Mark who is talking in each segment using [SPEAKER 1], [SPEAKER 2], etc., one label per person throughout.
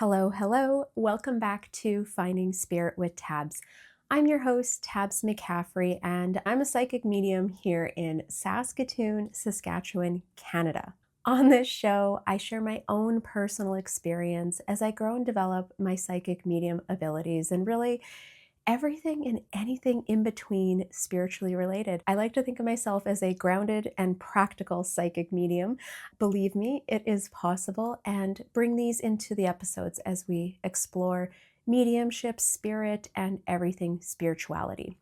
[SPEAKER 1] Hello, hello. Welcome back to Finding Spirit with Tabs. I'm your host, Tabs McCaffrey, and I'm a psychic medium here in Saskatoon, Saskatchewan, Canada. On this show, I share my own personal experience as I grow and develop my psychic medium abilities and really everything and anything in between spiritually related. I like to think of myself as a grounded and practical psychic medium. Believe me, it is possible, and bring these into the episodes as we explore mediumship, spirit, and everything spirituality.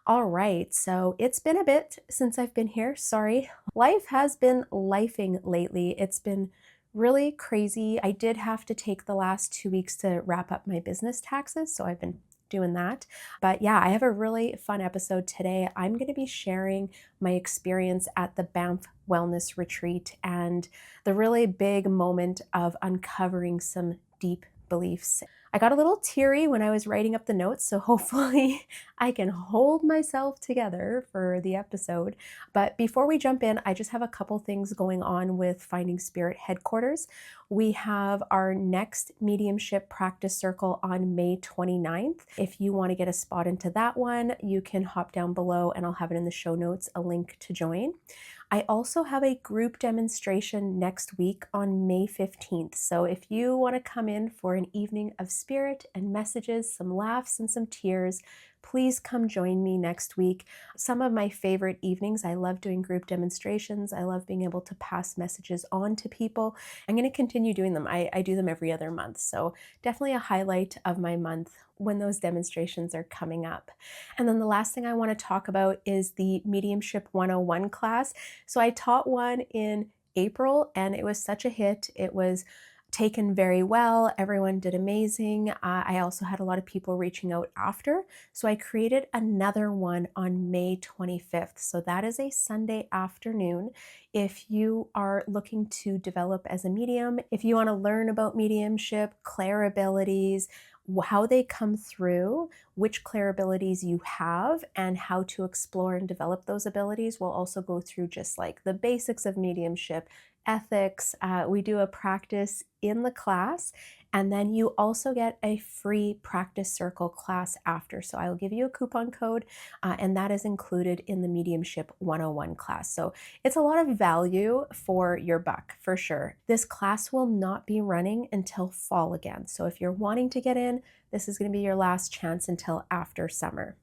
[SPEAKER 1] All right, so it's been a bit since I've been here. Sorry. Life has been lifing lately. It's been really crazy. I did have to take the last 2 weeks to wrap up my business taxes, so I've been doing that. But yeah, I have a really fun episode today. I'm going to be sharing my experience at the Banff Wellness Retreat and the really big moment of uncovering some deep beliefs. I got a little teary when I was writing up the notes, so hopefully I can hold myself together for the episode. But before we jump in, I just have a couple things going on with Finding Spirit headquarters. We have our next mediumship practice circle on May 29th. If you want to get a spot into that one, you can hop down below and I'll have it in the show notes, a link to join. I also have a group demonstration next week on May 15th. So if you want to come in for an evening of spirit and messages, some laughs and some tears, please come join me next week. Some of my favorite evenings, I love doing group demonstrations. I love being able to pass messages on to people. I'm going to continue doing them. I do them every other month. So definitely a highlight of my month when those demonstrations are coming up. And then the last thing I want to talk about is the Mediumship 101 class. So I taught one in April and it was such a hit. It was taken very well. Everyone did amazing. I also had a lot of people reaching out after. So I created another one on May 25th. So that is a Sunday afternoon. If you are looking to develop as a medium, if you want to learn about mediumship, clair abilities, how they come through, which clair abilities you have, and how to explore and develop those abilities. We'll also go through just like the basics of mediumship, ethics. We do a practice in the class, and then you also get a free practice circle class after. So I'll give you a coupon code, and that is included in the Mediumship 101 class. So it's a lot of value for your buck, for sure. This class will not be running until fall again. So if you're wanting to get in, this is going to be your last chance until after summer.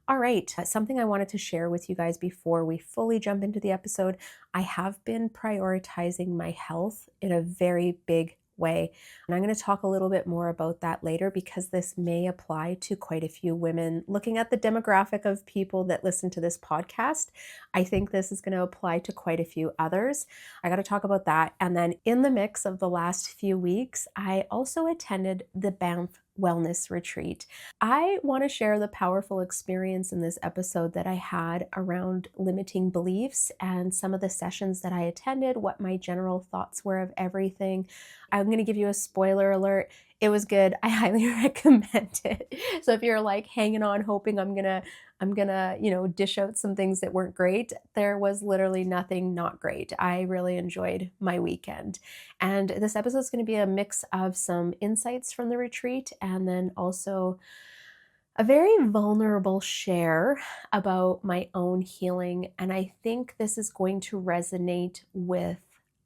[SPEAKER 1] All right, something I wanted to share with you guys before we fully jump into the episode. I have been prioritizing my health in a very big way. And I'm going to talk a little bit more about that later because this may apply to quite a few women. Looking at the demographic of people that listen to this podcast, I think this is going to apply to quite a few others. I got to talk about that. And then in the mix of the last few weeks, I also attended the Banff Wellness Retreat. I want to share the powerful experience in this episode that I had around limiting beliefs and some of the sessions that I attended, what my general thoughts were of everything. I'm going to give you a spoiler alert. It was good. I highly recommend it. So if you're like hanging on, hoping I'm gonna, dish out some things that weren't great, there was literally nothing not great. I really enjoyed my weekend. And this episode is going to be a mix of some insights from the retreat and then also a very vulnerable share about my own healing. And I think this is going to resonate with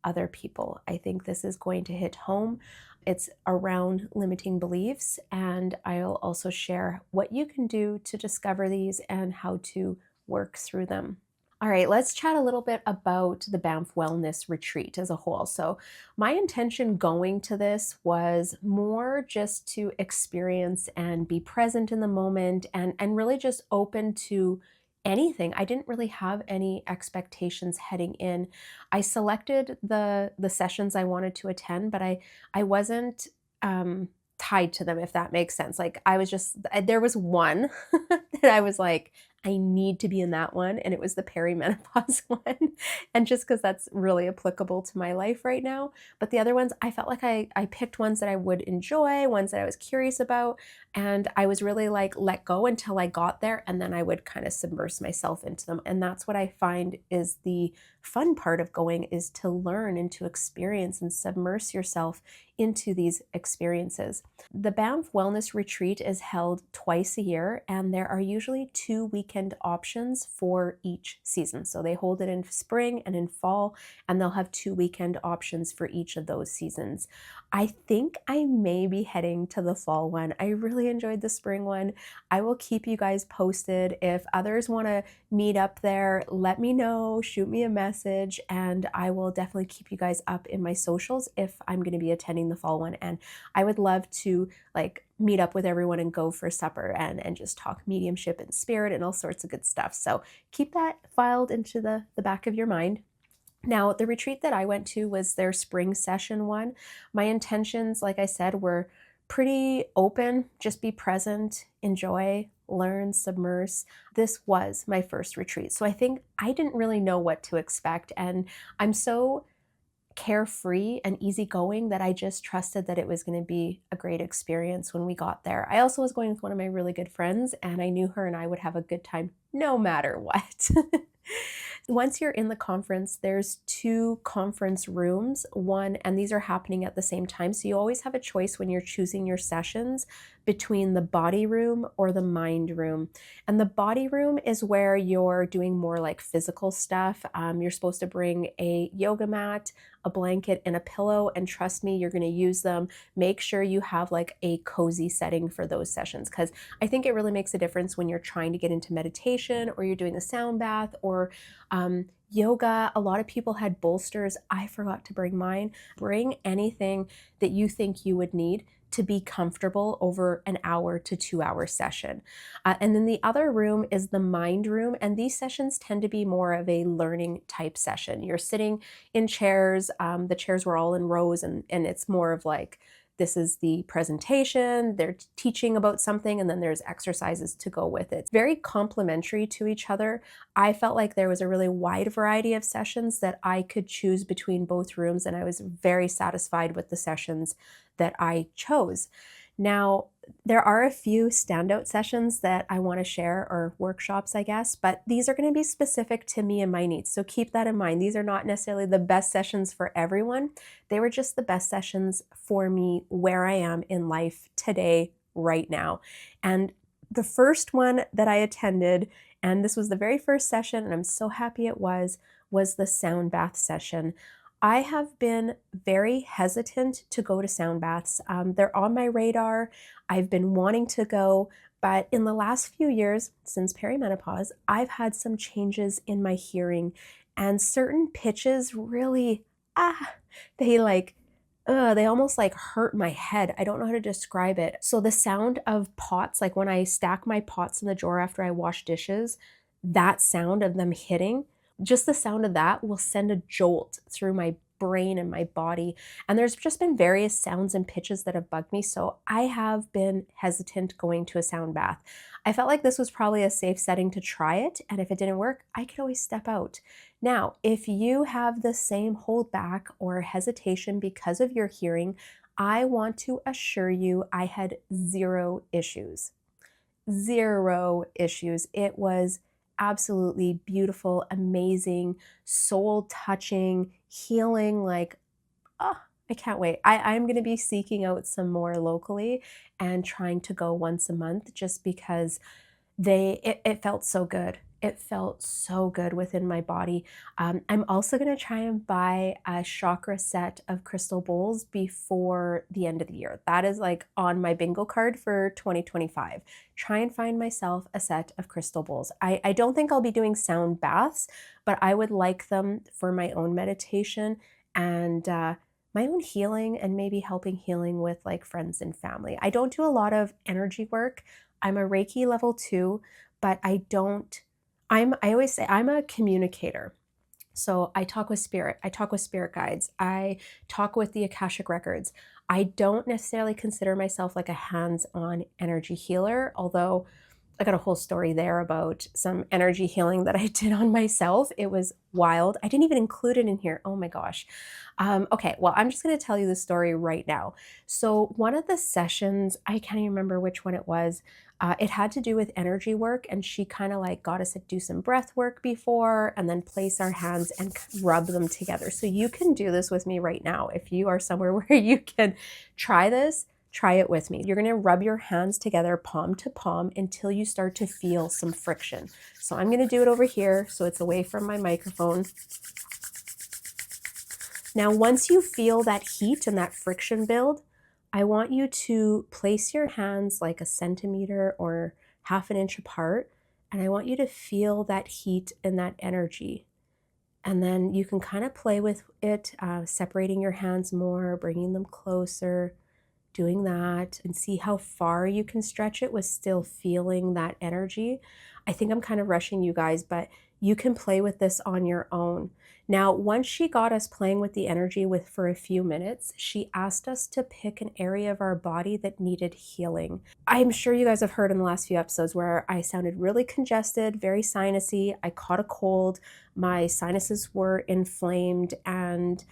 [SPEAKER 1] other people. I think this is going to hit home. It's around limiting beliefs, and I'll also share what you can do to discover these and how to work through them. All right, let's chat a little bit about the Banff Wellness Retreat as a whole. So my intention going to this was more just to experience and be present in the moment and really just open to anything. I didn't really have any expectations heading in. I selected the sessions I wanted to attend, but I wasn't tied to them, if that makes sense. Like I was just, there was one that I was like, I need to be in that one. And it was the perimenopause one. And just because that's really applicable to my life right now. But the other ones, I felt like I picked ones that I would enjoy, ones that I was curious about. And I was really like, let go until I got there. And then I would kind of submerge myself into them. And that's what I find is the fun part of going is to learn and to experience and submerge yourself into these experiences. The Banff Wellness Retreat is held twice a year, and there are usually 2 weekend options for each season. So they hold it in spring and in fall, and they'll have 2 weekend options for each of those seasons. I think I may be heading to the fall one. I really enjoyed the spring one. I will keep you guys posted. If others want to meet up there, let me know, shoot me a message, and I will definitely keep you guys up in my socials if I'm going to be attending the fall one. And I would love to like meet up with everyone and go for supper and just talk mediumship and spirit and all sorts of good stuff. So keep that filed into the back of your mind. Now, the retreat that I went to was their spring session one. My intentions, like I said, were pretty open. Just be present, enjoy, learn, submerge. This was my first retreat. So I think I didn't really know what to expect. And I'm so carefree and easygoing that I just trusted that it was going to be a great experience when we got there. I also was going with one of my really good friends, and I knew her and I would have a good time no matter what. Once you're in the conference, there's 2 conference rooms, and these are happening at the same time. So you always have a choice when you're choosing your sessions between the body room or the mind room. And the body room is where you're doing more like physical stuff. You're supposed to bring a yoga mat, a blanket, and a pillow. And trust me, you're going to use them. Make sure you have like a cozy setting for those sessions, because I think it really makes a difference when you're trying to get into meditation or you're doing a sound bath or yoga. A lot of people had bolsters. I forgot to bring mine. Bring anything that you think you would need to be comfortable over an hour to 2 hour session. And then the other room is the mind room. And these sessions tend to be more of a learning type session. You're sitting in chairs. The chairs were all in rows, and it's more of like, this is the presentation, they're teaching about something, and then there's exercises to go with it. It's very complementary to each other. I felt like there was a really wide variety of sessions that I could choose between both rooms, and I was very satisfied with the sessions that I chose. Now, there are a few standout sessions that I want to share, or workshops, I guess, but these are going to be specific to me and my needs. So keep that in mind. These are not necessarily the best sessions for everyone. They were just the best sessions for me where I am in life today, right now. And the first one that I attended, and this was the very first session, and I'm so happy it was the sound bath session. I have been very hesitant to go to sound baths. They're on my radar. I've been wanting to go, but in the last few years, since perimenopause, I've had some changes in my hearing, and certain pitches really, they like, they almost like hurt my head. I don't know how to describe it. So the sound of pots, like when I stack my pots in the drawer after I wash dishes, that sound of them hitting, just the sound of that will send a jolt through my brain and my body. And there's just been various sounds and pitches that have bugged me. So I have been hesitant going to a sound bath. I felt like this was probably a safe setting to try it. And if it didn't work, I could always step out. Now, if you have the same holdback or hesitation because of your hearing, I want to assure you I had 0 issues. 0 issues. It was absolutely beautiful, amazing, soul touching, healing. Like, oh, I can't wait. I'm going to be seeking out some more locally and trying to go once a month, just because it felt so good. It felt so good within my body. I'm also going to try and buy a chakra set of crystal bowls before the end of the year. That is like on my bingo card for 2025. Try and find myself a set of crystal bowls. I don't think I'll be doing sound baths, but I would like them for my own meditation and my own healing, and maybe helping healing with like friends and family. I don't do a lot of energy work. I'm a Reiki level 2, but I always say I'm a communicator. So I talk with spirit, I talk with spirit guides, I talk with the Akashic records. I don't necessarily consider myself like a hands-on energy healer, although I got a whole story there about some energy healing that I did on myself. It was wild. I didn't even include it in here. Oh my gosh. Okay, well, I'm just going to tell you the story right now. So, one of the sessions, I can't even remember which one it was. It had to do with energy work, and she kind of like got us to do some breath work before and then place our hands and rub them together. So, you can do this with me right now. If you are somewhere where you can try this, try it with me. You're going to rub your hands together, palm to palm, until you start to feel some friction. So I'm going to do it over here so it's away from my microphone. Now, once you feel that heat and that friction build, I want you to place your hands like a centimeter or half an inch apart, and I want you to feel that heat and that energy. And then you can kind of play with it, separating your hands more, bringing them closer, doing that, and see how far you can stretch it with still feeling that energy. I think I'm kind of rushing you guys, but you can play with this on your own. Now, once she got us playing with the energy for a few minutes, she asked us to pick an area of our body that needed healing. I'm sure you guys have heard in the last few episodes where I sounded really congested, very sinusy. I caught a cold, my sinuses were inflamed, and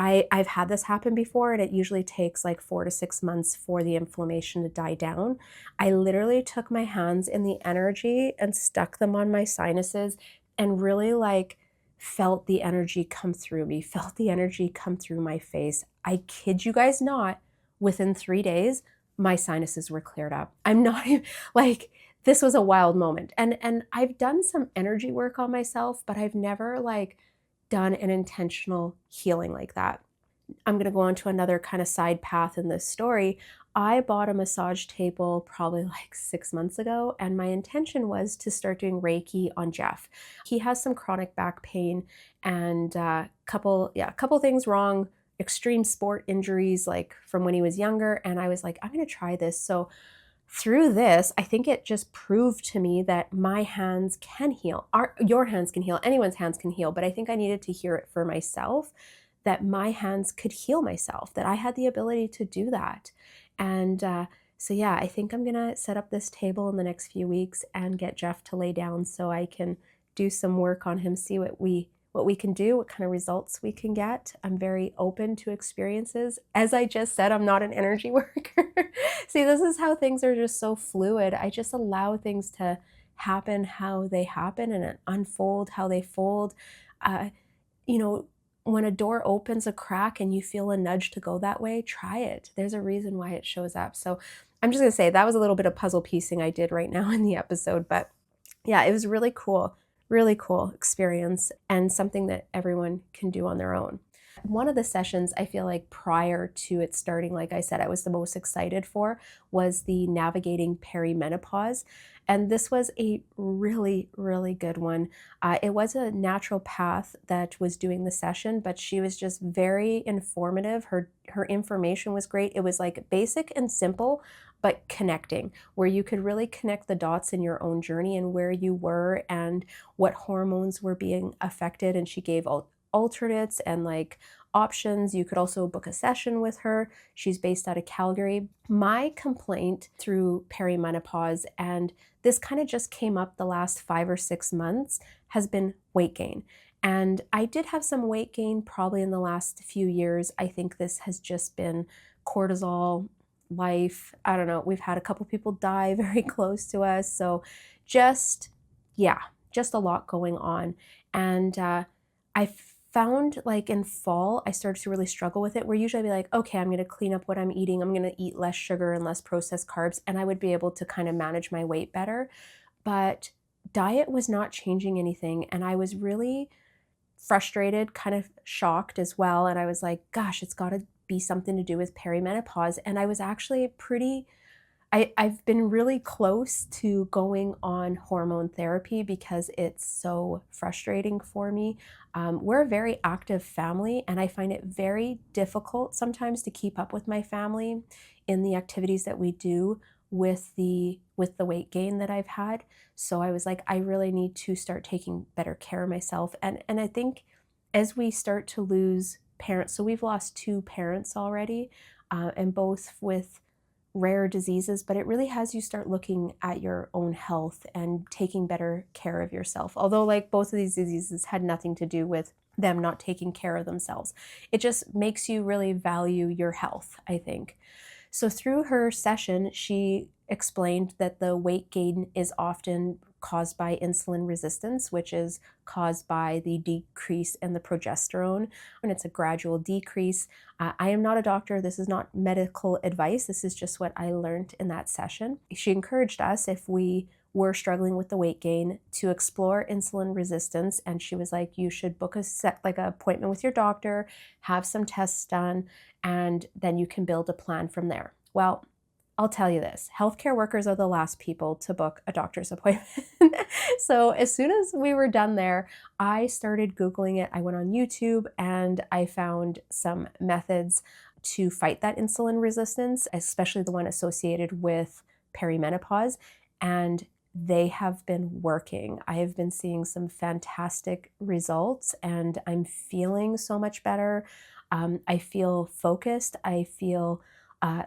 [SPEAKER 1] I've had this happen before, and it usually takes like 4 to 6 months for the inflammation to die down. I literally took my hands in the energy and stuck them on my sinuses and really like felt the energy come through me, felt the energy come through my face. I kid you guys not, within 3 days, my sinuses were cleared up. I'm not even like, this was a wild moment. And I've done some energy work on myself, but I've never like done an intentional healing like that. I'm going to go on to another kind of side path in this story. I bought a massage table probably like 6 months ago, and my intention was to start doing Reiki on Jeff. He has some chronic back pain and a couple things wrong, extreme sport injuries like from when he was younger. And I was like, I'm going to try this. So through this, I think it just proved to me that my hands can heal. Your hands can heal. Anyone's hands can heal. But I think I needed to hear it for myself, that my hands could heal myself, that I had the ability to do that. And so, yeah, I think I'm going to set up this table in the next few weeks and get Jeff to lay down so I can do some work on him, see what we can do, what kind of results we can get. I'm very open to experiences. As I just said, I'm not an energy worker. See, this is how things are just so fluid. I just allow things to happen how they happen and unfold how they fold. You know, when a door opens a crack and you feel a nudge to go that way, try it. There's a reason why it shows up. So I'm just going to say that was a little bit of puzzle piecing I did right now in the episode, but yeah, it was really cool experience and something that everyone can do on their own. One of the sessions I feel like prior to it starting, like I said, I was the most excited for was the navigating perimenopause. And this was a really, really good one. It was a naturopath that was doing the session, but she was just very informative. Her information was great. It was like basic and simple, but connecting, where you could really connect the dots in your own journey and where you were and what hormones were being affected. And she gave alternates and like options. You could also book a session with her. She's based out of Calgary. My complaint through perimenopause, and this kind of just came up the last 5 or 6 months, has been weight gain. And I did have some weight gain probably in the last few years. I think this has just been cortisol, life. I don't know. We've had a couple people die very close to us. So just, yeah, just a lot going on. And I found like in fall, I started to really struggle with it, where usually I'd be like, okay, I'm going to clean up what I'm eating. I'm going to eat less sugar and less processed carbs, and I would be able to kind of manage my weight better. But diet was not changing anything. And I was really frustrated, kind of shocked as well. And I was like, gosh, it's got to be something to do with perimenopause. And I was actually I've been really close to going on hormone therapy because it's so frustrating for me. We're a very active family, and I find it very difficult sometimes to keep up with my family in the activities that we do with the weight gain that I've had. So I was like, I really need to start taking better care of myself. And I think as we start to lose parents, so we've lost 2 parents already, and both with rare diseases, but it really has you start looking at your own health and taking better care of yourself. Although like both of these diseases had nothing to do with them not taking care of themselves. It just makes you really value your health, I think. So through her session, she explained that the weight gain is often caused by insulin resistance, which is caused by the decrease in the progesterone, and it's a gradual decrease. I am not a doctor. This is not medical advice. This is just what I learned in that session. She encouraged us, if we were struggling with the weight gain, to explore insulin resistance. And she was like, you should book like an appointment with your doctor, have some tests done, and then you can build a plan from there. Well, I'll tell you this, healthcare workers are the last people to book a doctor's appointment. So as soon as we were done there, I started Googling it. I went on YouTube and I found some methods to fight that insulin resistance, especially the one associated with perimenopause. And they have been working. I have been seeing some fantastic results and I'm feeling so much better. I feel focused. I feel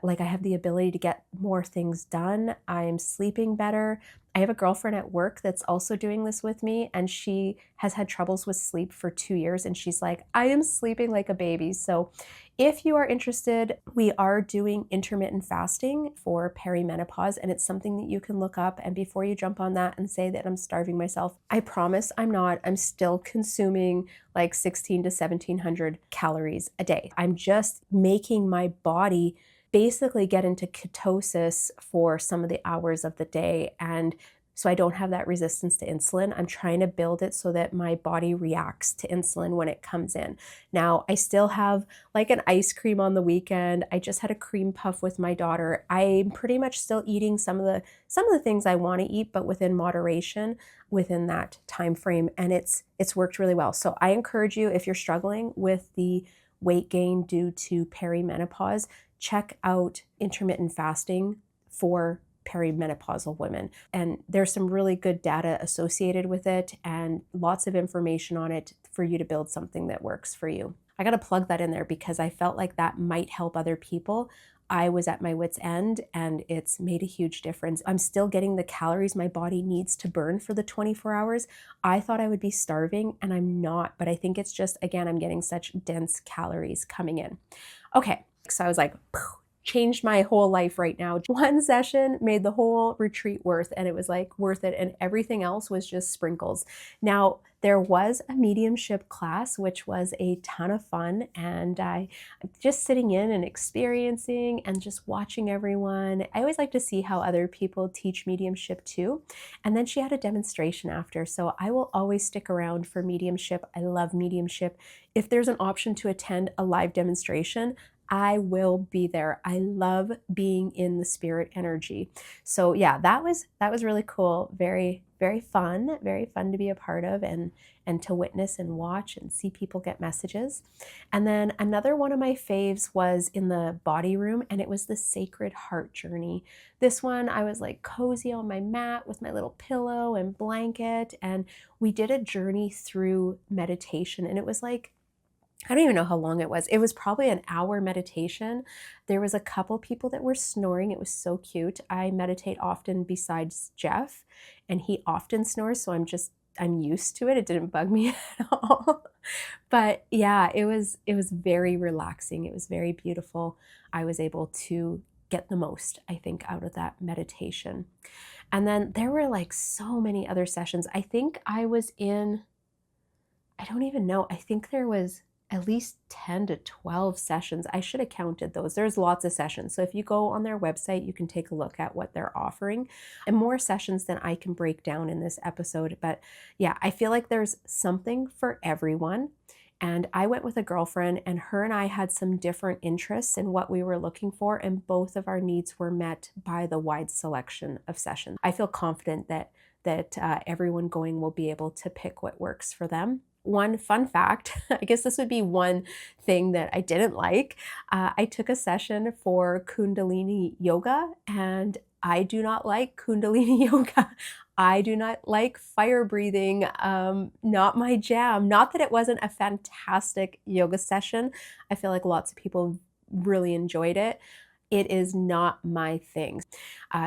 [SPEAKER 1] like I have the ability to get more things done. I'm sleeping better. I have a girlfriend at work that's also doing this with me, and she has had troubles with sleep for 2 years, and she's like, I am sleeping like a baby. So if you are interested, we are doing intermittent fasting for perimenopause, and it's something that you can look up. And before you jump on that and say that I'm starving myself, I promise I'm not. I'm still consuming like 16 to 1700 calories a day. I'm just making my body basically get into ketosis for some of the hours of the day. And so I don't have that resistance to insulin. I'm trying to build it so that my body reacts to insulin when it comes in. Now, I still have like an ice cream on the weekend. I just had a cream puff with my daughter. I'm pretty much still eating some of the things I want to eat, but within moderation within that time frame. And it's worked really well. So I encourage you, if you're struggling with the weight gain due to perimenopause, check out intermittent fasting for perimenopausal women. And there's some really good data associated with it and lots of information on it for you to build something that works for you. I got to plug that in there because I felt like that might help other people. I was at my wit's end and it's made a huge difference. I'm still getting the calories my body needs to burn for the 24 hours. I thought I would be starving and I'm not, but I think it's just, again, I'm getting such dense calories coming in. Okay, so I was like, changed my whole life right now. One session made the whole retreat worth, and it was like worth it, and everything else was just sprinkles. Now, there was a mediumship class, which was a ton of fun, and I just sitting in and experiencing and just watching everyone. I always like to see how other people teach mediumship too. And then she had a demonstration after, so I will always stick around for mediumship. I love mediumship. If there's an option to attend a live demonstration, I will be there. I love being in the spirit energy. So yeah, that was really cool. Very, very fun to be a part of and to witness and watch and see people get messages. And then another one of my faves was in the body room, and it was the Sacred Heart Journey. This one, I was like cozy on my mat with my little pillow and blanket, and we did a journey through meditation, and it was like, I don't even know how long it was. It was probably an hour meditation. There was a couple people that were snoring. It was so cute. I meditate often besides Jeff, and he often snores, so I'm used to it. It didn't bug me at all. But yeah, it was very relaxing. It was very beautiful. I was able to get the most, I think, out of that meditation. And then there were like so many other sessions. I think I was in, I don't even know. I think there was at least 10 to 12 sessions. I should have counted those. There's lots of sessions. So if you go on their website, you can take a look at what they're offering, and more sessions than I can break down in this episode. But yeah, I feel like there's something for everyone. And I went with a girlfriend, and her and I had some different interests in what we were looking for, and both of our needs were met by the wide selection of sessions. I feel confident that everyone going will be able to pick what works for them. One fun fact, I guess this would be one thing that I didn't like. I took a session for Kundalini yoga, and I do not like Kundalini yoga. I do not like fire breathing, not my jam. Not that it wasn't a fantastic yoga session. I feel like lots of people really enjoyed it. It is not my thing.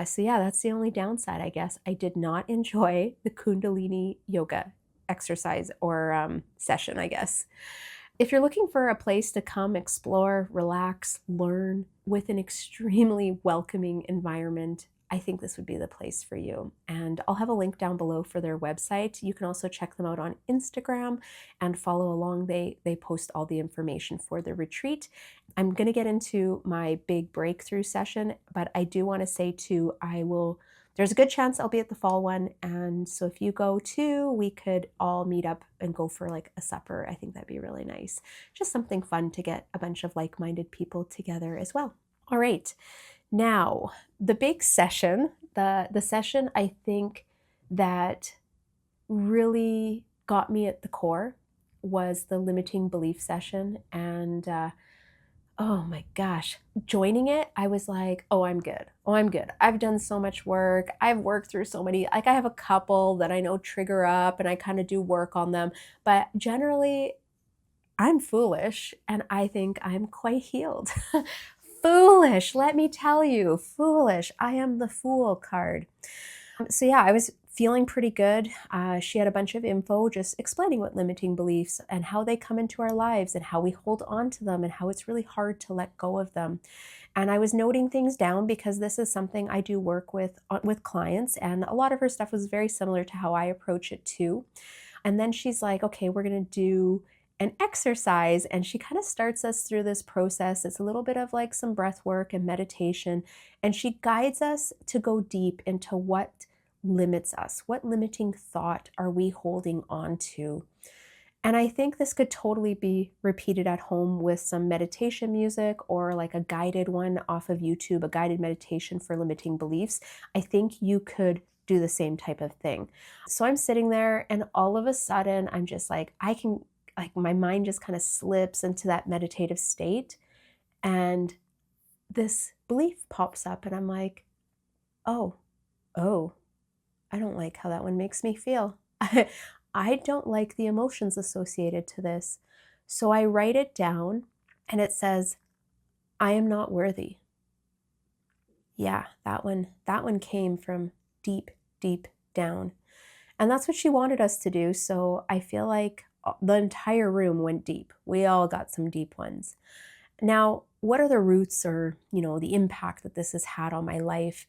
[SPEAKER 1] So yeah, that's the only downside, I guess. I did not enjoy the Kundalini yoga exercise or session, I guess. If you're looking for a place to come explore, relax, learn with an extremely welcoming environment, I think this would be the place for you. And I'll have a link down below for their website. You can also check them out on Instagram and follow along. They post all the information for the retreat. I'm going to get into my big breakthrough session, but I do want to say too, there's a good chance I'll be at the fall one. And so if you go too, we could all meet up and go for like a supper. I think that'd be really nice. Just something fun to get a bunch of like-minded people together as well. All right. Now, the big session, the session I think that really got me at the core was the limiting belief session. And oh my gosh, joining it, I was like, oh, I'm good. Oh, I'm good. I've done so much work. I've worked through so many, like I have a couple that I know trigger up and I kind of do work on them. But generally, I'm foolish and I think I'm quite healed. Foolish, let me tell you, foolish. I am the Fool card. So yeah, I was feeling pretty good. She had a bunch of info just explaining what limiting beliefs and how they come into our lives and how we hold on to them and how it's really hard to let go of them. And I was noting things down because this is something I do work with clients, and a lot of her stuff was very similar to how I approach it too. And then she's like, okay, we're going to do an exercise. And she kind of starts us through this process. It's a little bit of like some breath work and meditation. And she guides us to go deep into what limits us. What limiting thought are we holding on to? And I think this could totally be repeated at home with some meditation music or like a guided one off of YouTube, a guided meditation for limiting beliefs. I think you could do the same type of thing. So I'm sitting there and all of a sudden I'm just like, my mind just kind of slips into that meditative state and this belief pops up and I'm like, oh, I don't like how that one makes me feel. I don't like the emotions associated to this. So I write it down and it says, I am not worthy. Yeah, that one came from deep, deep down. And that's what she wanted us to do. So I feel like the entire room went deep. We all got some deep ones. Now, what are the roots or, the impact that this has had on my life?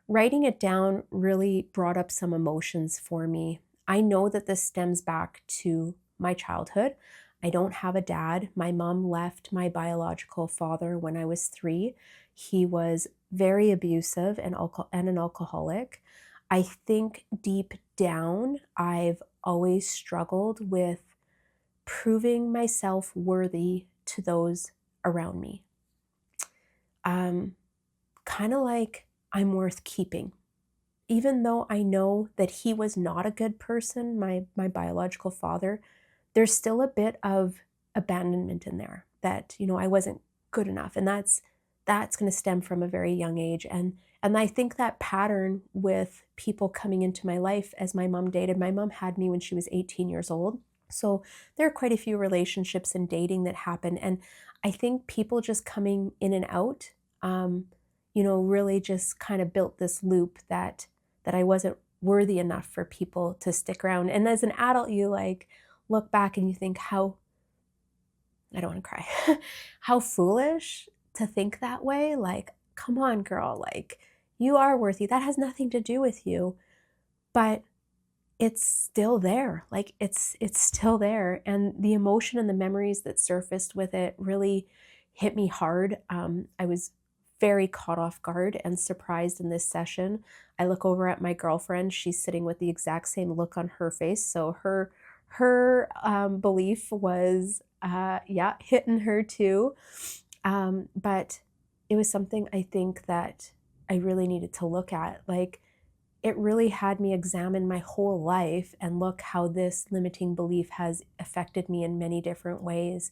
[SPEAKER 1] Writing it down really brought up some emotions for me. I know that this stems back to my childhood. I don't have a dad. My mom left my biological father when I was 3. He was very abusive and an alcoholic. I think deep down, I've always struggled with proving myself worthy to those around me. Kind of like I'm worth keeping. Even though I know that he was not a good person, my biological father, there's still a bit of abandonment in there that, I wasn't good enough. And that's going to stem from a very young age. And I think that pattern with people coming into my life as my mom dated, my mom had me when she was 18 years old. So there are quite a few relationships and dating that happen. And I think people just coming in and out, really just kind of built this loop that I wasn't worthy enough for people to stick around. And as an adult, you like look back and you think I don't want to cry, how foolish to think that way. Like, come on, girl, like you are worthy. That has nothing to do with you, but it's still there. Like it's still there. And the emotion and the memories that surfaced with it really hit me hard. I was very caught off guard and surprised in this session. I look over at my girlfriend. She's sitting with the exact same look on her face. So her belief was, hitting her too. But it was something I think that I really needed to look at. Like, it really had me examine my whole life and look how this limiting belief has affected me in many different ways.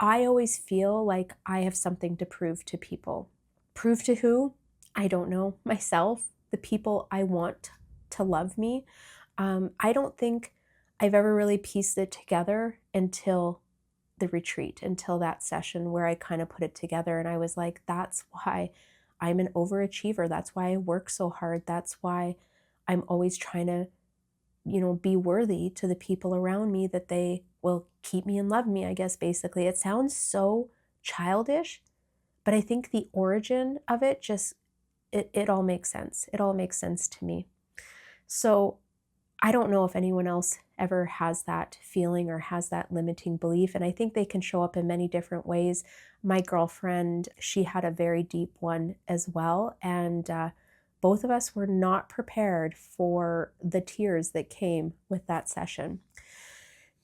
[SPEAKER 1] I always feel like I have something to prove to people. Prove to who? I don't know. Myself, the people I want to love me. I don't think I've ever really pieced it together until the retreat, until that session where I kind of put it together. And I was like, that's why I'm an overachiever. That's why I work so hard. That's why I'm always trying to, be worthy to the people around me, that they will keep me and love me, I guess, basically. It sounds so childish, but I think the origin of it just, it all makes sense. It all makes sense to me. So I don't know if anyone else ever has that feeling or has that limiting belief. And I think they can show up in many different ways. My girlfriend, she had a very deep one as well. And both of us were not prepared for the tears that came with that session.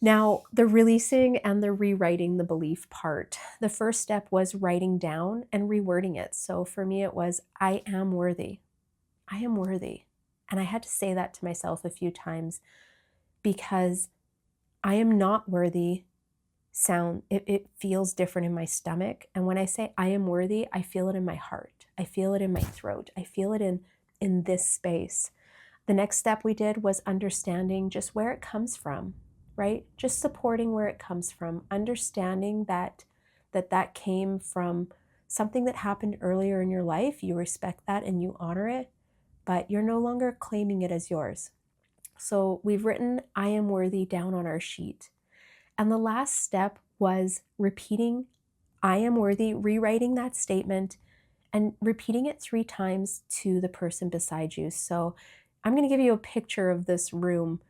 [SPEAKER 1] Now, the releasing and the rewriting the belief part. The first step was writing down and rewording it. So for me, it was, I am worthy. I am worthy. And I had to say that to myself a few times, because I am not worthy it feels different in my stomach. And when I say I am worthy, I feel it in my heart. I feel it in my throat. I feel it in this space. The next step we did was understanding just where it comes from, right? Just supporting where it comes from, understanding that came from something that happened earlier in your life. You respect that and you honor it, but you're no longer claiming it as yours. So we've written I am worthy down on our sheet. And the last step was repeating I am worthy, rewriting that statement and repeating it 3 times to the person beside you. So I'm going to give you a picture of this room.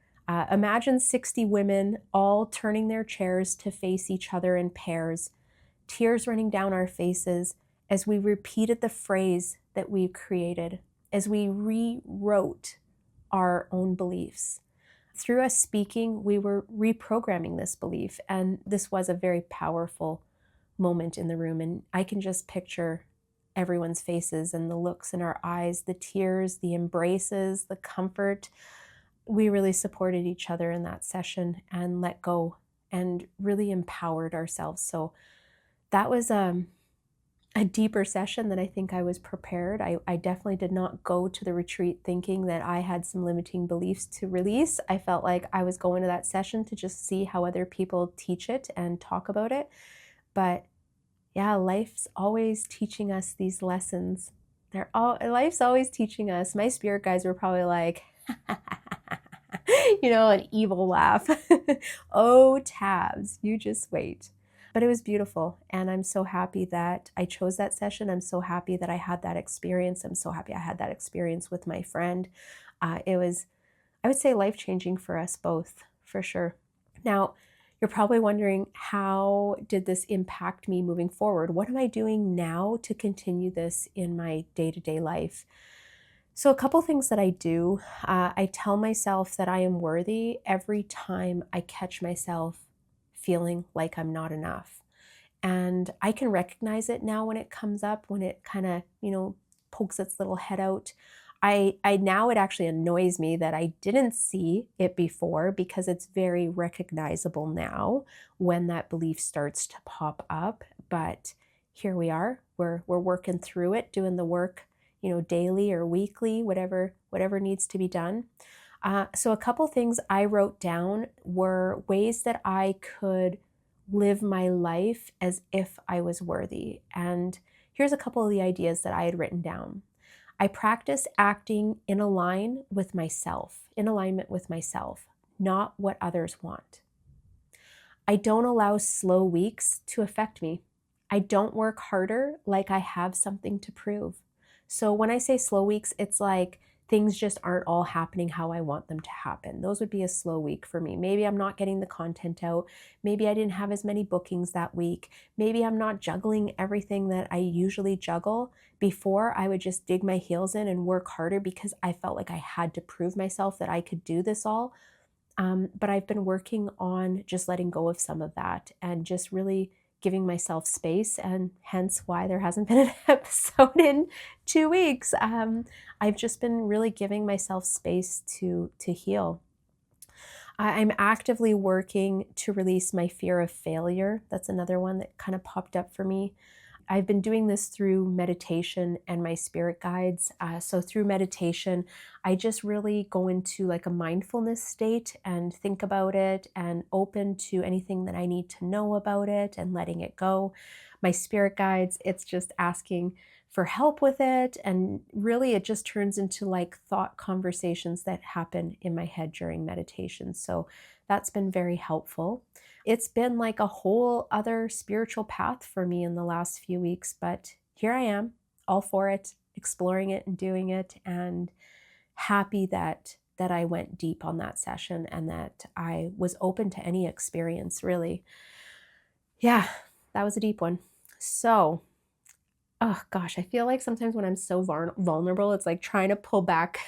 [SPEAKER 1] Imagine 60 women all turning their chairs to face each other in pairs, tears running down our faces as we repeated the phrase that we created, as we rewrote our own beliefs. Through us speaking, we were reprogramming this belief, and this was a very powerful moment in the room. And I can just picture everyone's faces and the looks in our eyes, the tears, the embraces, the comfort. We really supported each other in that session and let go and really empowered ourselves. So that was a deeper session than I think I was prepared. I definitely did not go to the retreat thinking that I had some limiting beliefs to release. I felt like I was going to that session to just see how other people teach it and talk about it. But yeah, life's always teaching us these lessons. Life's always teaching us. My spirit guides were probably like, an evil laugh. Oh, Tabs, you just wait. But it was beautiful, and I'm so happy that I chose that session. I'm so happy that I had that experience. I'm so happy I had that experience with my friend. It was, I would say, life-changing for us both, for sure. Now, you're probably wondering, how did this impact me moving forward? What am I doing now to continue this in my day-to-day life? So a couple things that I do. I tell myself that I am worthy every time I catch myself feeling like I'm not enough. And I can recognize it now when it comes up, when it kind of, pokes its little head out. I now, it actually annoys me that I didn't see it before, because it's very recognizable now when that belief starts to pop up. But here we are. We're working through it, doing the work, daily or weekly, whatever needs to be done. So a couple things I wrote down were ways that I could live my life as if I was worthy. And here's a couple of the ideas that I had written down. I practice acting in alignment with myself, not what others want. I don't allow slow weeks to affect me. I don't work harder like I have something to prove. So when I say slow weeks, it's like things just aren't all happening how I want them to happen. Those would be a slow week for me. Maybe I'm not getting the content out. Maybe I didn't have as many bookings that week. Maybe I'm not juggling everything that I usually juggle. Before, I would just dig my heels in and work harder because I felt like I had to prove myself that I could do this all. But I've been working on just letting go of some of that and just really giving myself space, and hence why there hasn't been an episode in 2 weeks. I've just been really giving myself space to heal. I'm actively working to release my fear of failure. That's another one that kind of popped up for me. I've been doing this through meditation and my spirit guides. So through meditation, I just really go into like a mindfulness state and think about it and open to anything that I need to know about it and letting it go. My spirit guides, it's just asking for help with it. And really, it just turns into like thought conversations that happen in my head during meditation. So that's been very helpful. It's been like a whole other spiritual path for me in the last few weeks, but here I am, all for it, exploring it and doing it, and happy that I went deep on that session and that I was open to any experience, really. Yeah, that was a deep one. So, oh gosh, I feel like sometimes when I'm so vulnerable, it's like trying to pull back,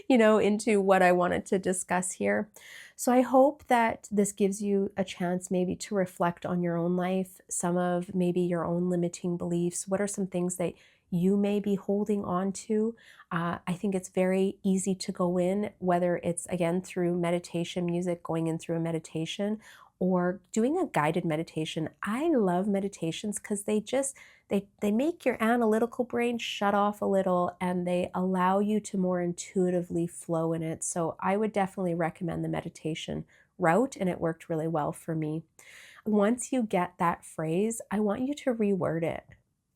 [SPEAKER 1] into what I wanted to discuss here. So I hope that this gives you a chance maybe to reflect on your own life, some of maybe your own limiting beliefs. What are some things that you may be holding on to? I think it's very easy to go in, whether it's again through meditation music, going in through a meditation, or doing a guided meditation. I love meditations because they make your analytical brain shut off a little and they allow you to more intuitively flow in it. So I would definitely recommend the meditation route, and it worked really well for me. Once you get that phrase, I want you to reword it.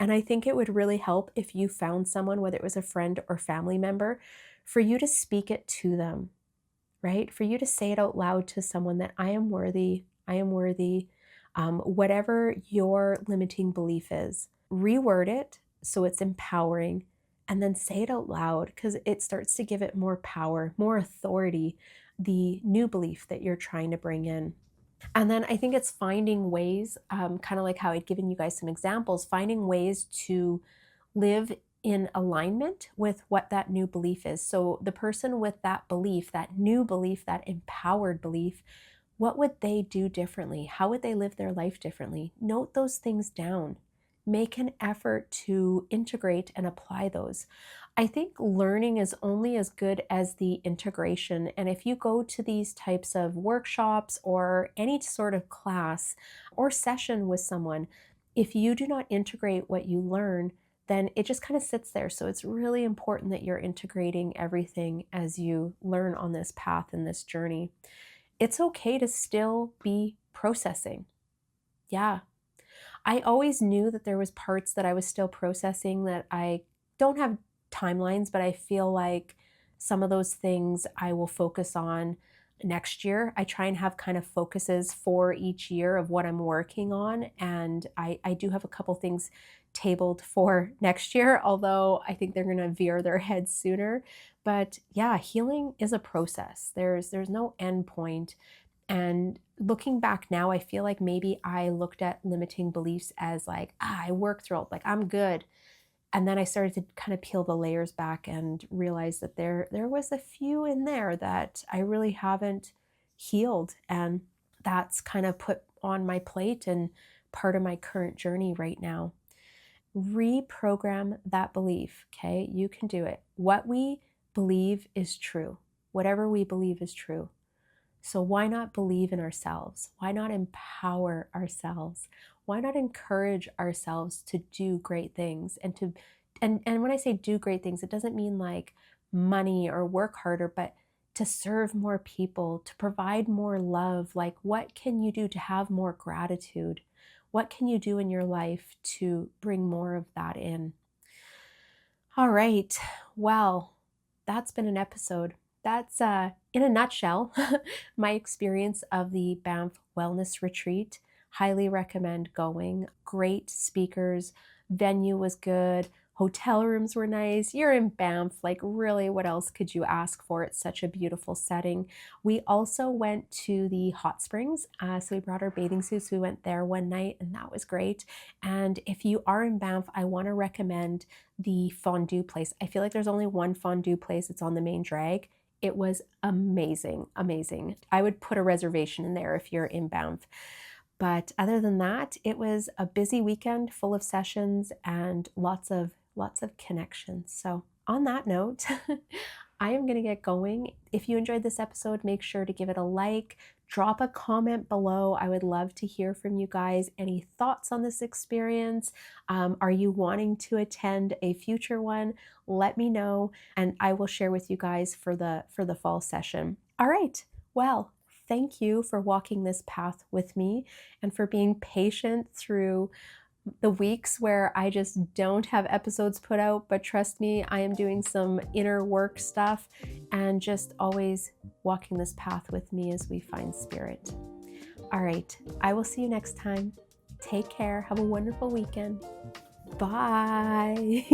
[SPEAKER 1] And I think it would really help if you found someone, whether it was a friend or family member, for you to speak it to them, right? For you to say it out loud to someone that I am worthy, whatever your limiting belief is. Reword it so it's empowering, and then say it out loud because it starts to give it more power, more authority, the new belief that you're trying to bring in. And then I think it's finding ways, kind of like how I'd given you guys some examples, finding ways to live in alignment with what that new belief is. So the person with that belief, that new belief, that empowered belief, what would they do differently? How would they live their life differently? Note those things down. Make an effort to integrate and apply those. I think learning is only as good as the integration. And if you go to these types of workshops or any sort of class or session with someone, if you do not integrate what you learn, then it just kind of sits there. So it's really important that you're integrating everything as you learn on this path and this journey. It's okay to still be processing. Yeah, I always knew that there was parts that I was still processing that I don't have timelines, but I feel like some of those things I will focus on next year. I try and have kind of focuses for each year of what I'm working on. And I do have a couple things tabled for next year, although I think they're going to veer their heads sooner. But yeah, healing is a process. There's no end point. And looking back now, I feel like maybe I looked at limiting beliefs as like, I worked through it, like I'm good. And then I started to kind of peel the layers back and realize that there was a few in there that I really haven't healed. And that's kind of put on my plate and part of my current journey right now. Reprogram that belief, okay? You can do it. What we believe is true. Whatever we believe is true. So why not believe in ourselves? Why not empower ourselves? Why not encourage ourselves to do great things and when I say do great things, it doesn't mean like money or work harder, but to serve more people, to provide more love. Like what can you do to have more gratitude? What can you do in your life to bring more of that in? All right. Well, that's been an episode. That's in a nutshell my experience of the Banff Wellness Retreat. Highly recommend going. Great speakers, venue was good, hotel rooms were nice. You're in Banff, like really, what else could you ask for? It's such a beautiful setting. We also went to the hot springs, so we brought our bathing suits. We went there one night, and that was great. And if you are in Banff, I want to recommend the fondue place. I feel like there's only one fondue place. It's on the main drag. It was amazing, amazing. I would put a reservation in there if you're in Banff. But other than that, it was a busy weekend full of sessions and lots of connections. So on that note, I am going to get going. If you enjoyed this episode, make sure to give it a like, drop a comment below. I would love to hear from you guys. Any thoughts on this experience? Are you wanting to attend a future one? Let me know, and I will share with you guys for the fall session. All right. Well, thank you for walking this path with me and for being patient through the weeks where I just don't have episodes put out, but trust me, I am doing some inner work stuff and just always walking this path with me as we find spirit. All right, I will see you next time. Take care. Have a wonderful weekend. Bye.